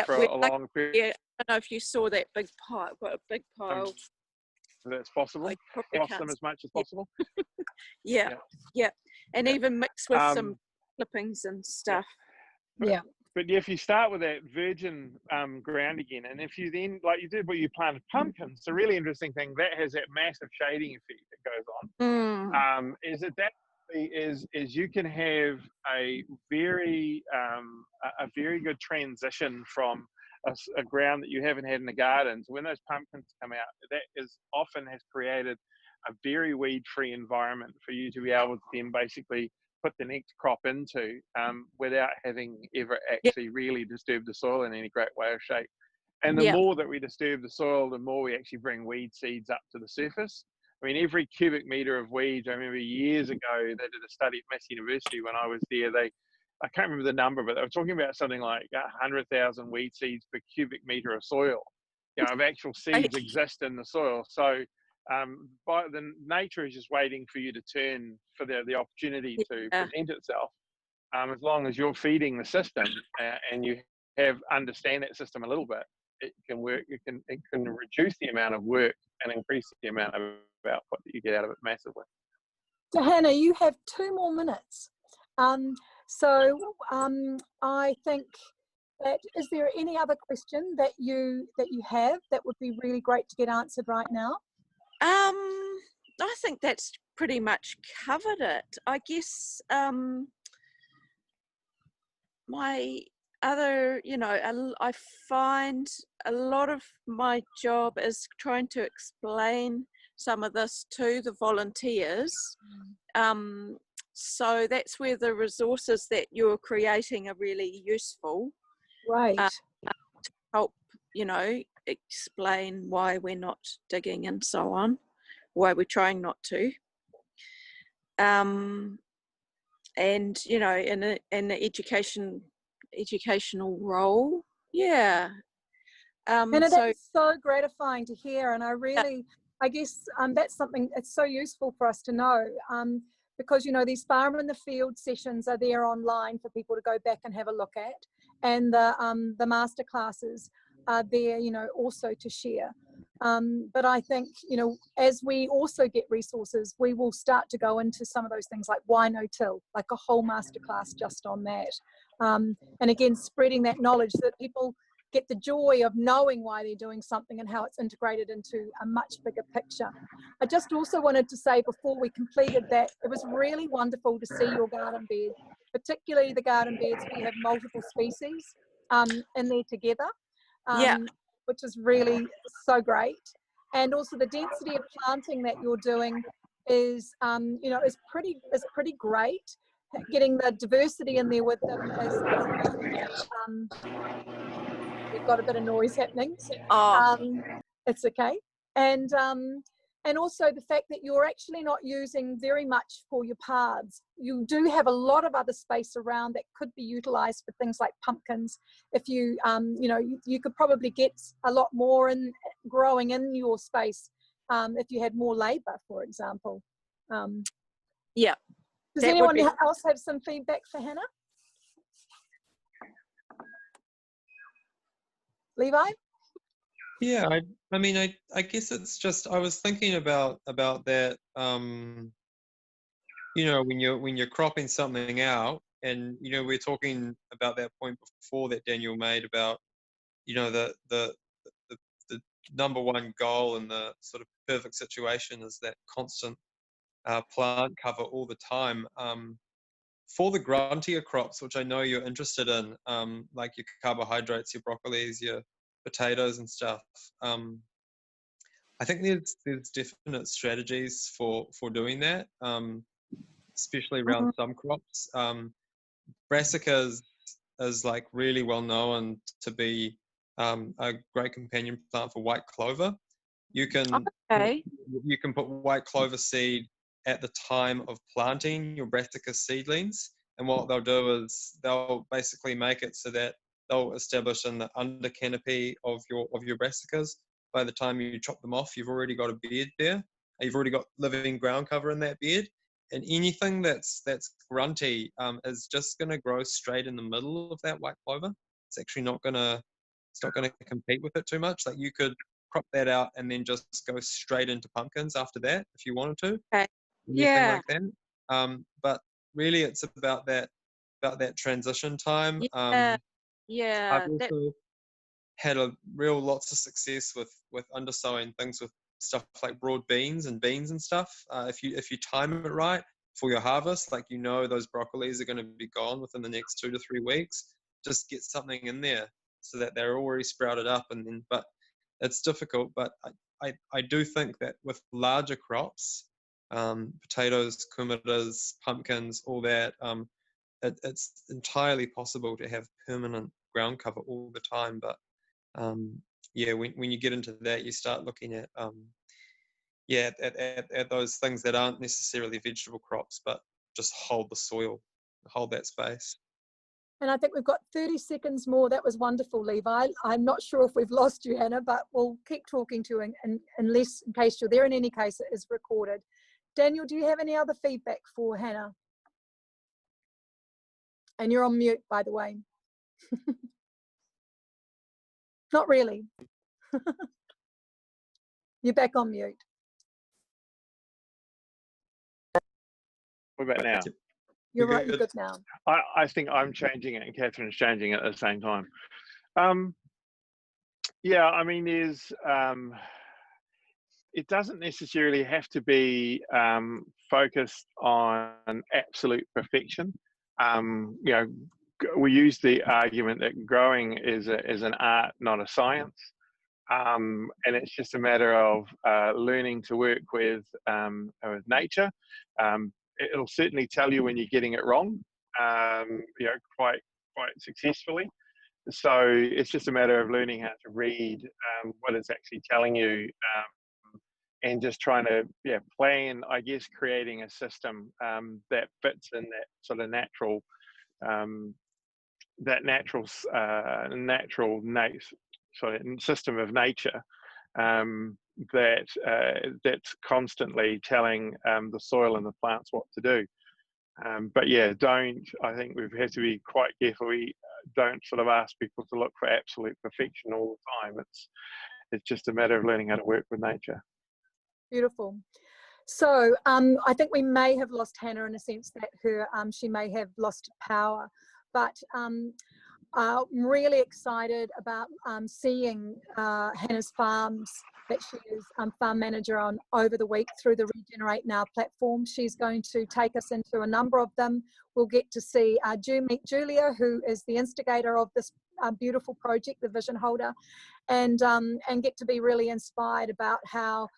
for a long period. Yeah, I don't know if you saw that big pile. Got a big pile. That's possible. Frost them as much as possible. Yeah. And even mix with some clippings and stuff. But if you start with that virgin ground again, and if you then, like you did where you planted pumpkins, the really interesting thing, that has that massive shading effect that goes on, is you can have a very good transition from a ground that you haven't had in the garden. So when those pumpkins come out, that often has created a very weed-free environment for you to be able to then basically put the next crop into without having ever actually really disturbed the soil in any great way or shape. And the more that we disturb the soil, the more we actually bring weed seeds up to the surface. I mean, every cubic meter of weeds, I remember years ago, they did a study at Mass University when I was there. I can't remember the number, but they were talking about something like 100,000 weed seeds per cubic meter of soil. Of actual seeds exist in the soil. So by the nature is just waiting for you to turn for the opportunity to present itself. As long as you're feeding the system and you understand that system a little bit, it can work. It can reduce the amount of work and increase the amount of output that you get out of it massively. So Hannah, you have 2 more minutes. I think that, is there any other question that you have that would be really great to get answered right now? I think that's pretty much covered it. I guess my other, I find a lot of my job is trying to explain some of this to the volunteers. So that's where the resources that you're creating are really useful. Right. To help, explain why we're not digging and so on, why we're trying not to. And, in the educational role. And that's so gratifying to hear, and I guess that's something that's so useful for us to know, because these farm in the field sessions are there online for people to go back and have a look at, and the master classes are there also to share. But I think as we also get resources, we will start to go into some of those things like why no till, like a whole masterclass just on that. And again, spreading that knowledge so that people get the joy of knowing why they're doing something and how it's integrated into a much bigger picture. I just also wanted to say before we completed that, it was really wonderful to see your garden bed, particularly the garden beds where you have multiple species in there together, which is really so great. And also the density of planting that you're doing is, is pretty great. Getting the diversity in there with them is we've got a bit of noise happening. It's okay. And also the fact that you're actually not using very much for your paths. You do have a lot of other space around that could be utilized for things like pumpkins. If you, you could probably get a lot more in growing in your space if you had more labor, for example. Does anyone else have some feedback for Hannah? Levi? Yeah, I mean, I guess it's just, I was thinking about that, when you're cropping something out, and we're talking about that point before that Daniel made about the number one goal in the sort of perfect situation is that constant plant cover all the time. For the gruntier crops, which I know you're interested in, like your carbohydrates, your broccolis, your potatoes and stuff, I think there's definite strategies for doing that, especially around some crops. Brassica is like really well known to be a great companion plant for white clover. You can put white clover seed at the time of planting your brassica seedlings, and what they'll do is they'll basically make it so that they'll establish in the under canopy of your brassicas. By the time you chop them off, you've already got a bed there. You've already got living ground cover in that bed. And anything that's grunty is just going to grow straight in the middle of that white clover. It's actually not going to compete with it too much. Like, you could crop that out and then just go straight into pumpkins after that if you wanted to. Okay. Anything Yeah. like that. But really, it's about that transition time. Yeah. I've also had lots of success with undersowing things with stuff like broad beans and stuff. If you time it right for your harvest, like, those broccolis are going to be gone within the next 2 to 3 weeks. Just get something in there so that they're already sprouted up, but it's difficult. But I do think that with larger crops, potatoes, kumaras, pumpkins, all that, it's entirely possible to have permanent ground cover all the time. But yeah, when you get into that, you start looking at at those things that aren't necessarily vegetable crops, but just hold the soil, hold that space. And I think we've got 30 seconds more. That was wonderful, Levi. I'm not sure if we've lost you, Hannah, but we'll keep talking to you in case you're there. In any case, it is recorded. Daniel, do you have any other feedback for Hannah? And you're on mute, by the way. Not really. You're back on mute. What about now? You're right, you're good now. I think I'm changing it and Catherine's changing it at the same time. Yeah, I mean, it doesn't necessarily have to be focused on absolute perfection. We use the argument that growing is an art, not a science. And it's just a matter of learning to work with nature. It'll certainly tell you when you're getting it wrong, quite successfully. So it's just a matter of learning how to read what it's actually telling you, and just trying to plan, I guess, creating a system that fits in that sort of natural system of nature, that's constantly telling the soil and the plants what to do. But yeah, I think we have to be quite careful. We don't sort of ask people to look for absolute perfection all the time. It's just a matter of learning how to work with nature. Beautiful. So I think we may have lost Hannah in a sense that she may have lost power, but I'm really excited about seeing Hannah's farms that she is farm manager on over the week through the Regenerate Now platform. She's going to take us into a number of them. We'll get to see meet Julia, who is the instigator of this beautiful project, the vision holder, and get to be really inspired about how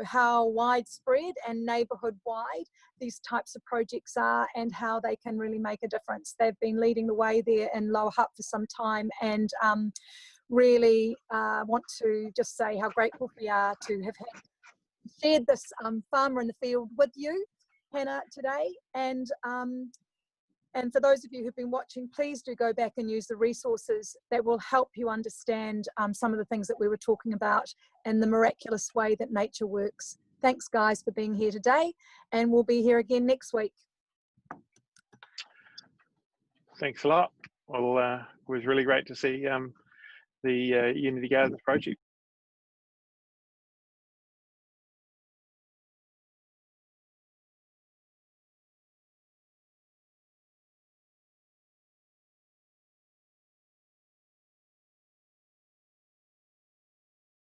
how widespread and neighbourhood wide these types of projects are and how they can really make a difference. They've been leading the way there in Lower Hutt for some time, and really want to just say how grateful we are to have shared this farmer in the field with you, Hannah, today. And for those of you who've been watching, please do go back and use the resources that will help you understand some of the things that we were talking about and the miraculous way that nature works. Thanks, guys, for being here today, and we'll be here again next week. Thanks a lot. Well, it was really great to see the Unity Gardens project.